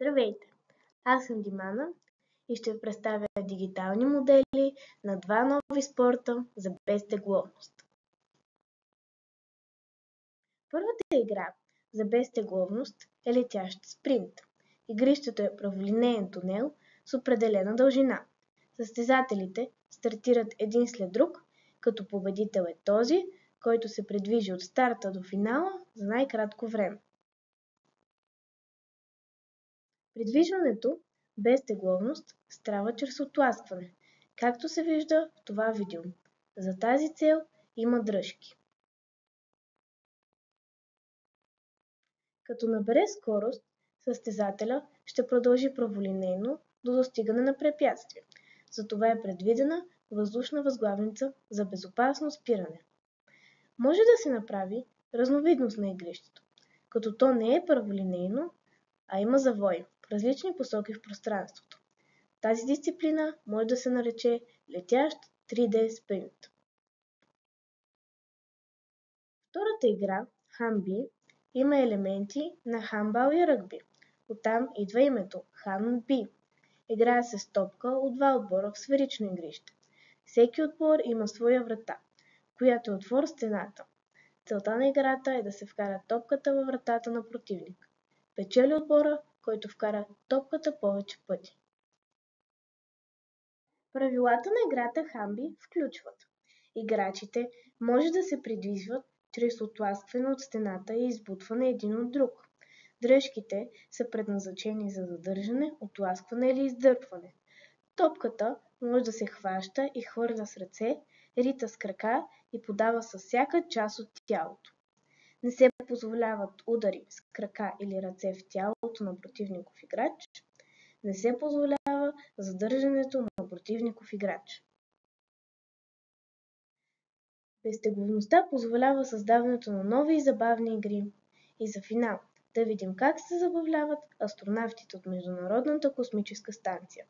Здравейте! Аз съм Димана и ще представя дигитални модели на два нови спорта за безтегловност. Първата игра за безтегловност е летящ спринт. Игрището е праволинеен тунел с определена дължина. Състезателите стартират един след друг, като победител е този, който се придвижи от старта до финала за най-кратко време. Придвижването без тегловност става чрез оттласкване, както се вижда в това видео. За тази цел има дръжки. Като набере скорост, състезателя ще продължи праволинейно до достигане на препятствие. Затова е предвидена въздушна възглавница за безопасно спиране. Може да се направи разновидност на игрището, като то не е праволинейно, а има завой в различни посоки в пространството. Тази дисциплина може да се нарече летящ 3D спринт. Втората игра, хандби, има елементи на хандбал и ръгби. Оттам идва името хандби. Играе се с топка от два отбора в сферично игрище. Всеки отбор има своя врата, която е отвор в стената. Целта на играта е да се вкара топката във вратата на противник. Печели отбора, който вкара топката повече пъти. Правилата на играта хандби включват: играчите може да се придвижват чрез оттласкване от стената и избутване един от друг. Дръжките са предназначени за задържане, оттласкване или издърпване. Топката може да се хваща и хвърля с ръце, рита с крака и подава с всяка част от тялото. Не се позволяват удари с крака или ръце в тялото на противников играч. Не се позволява задържането на противников играч. Безтегловността позволява създаването на нови и забавни игри. И за финал да видим как се забавляват астронавтите от Международната космическа станция.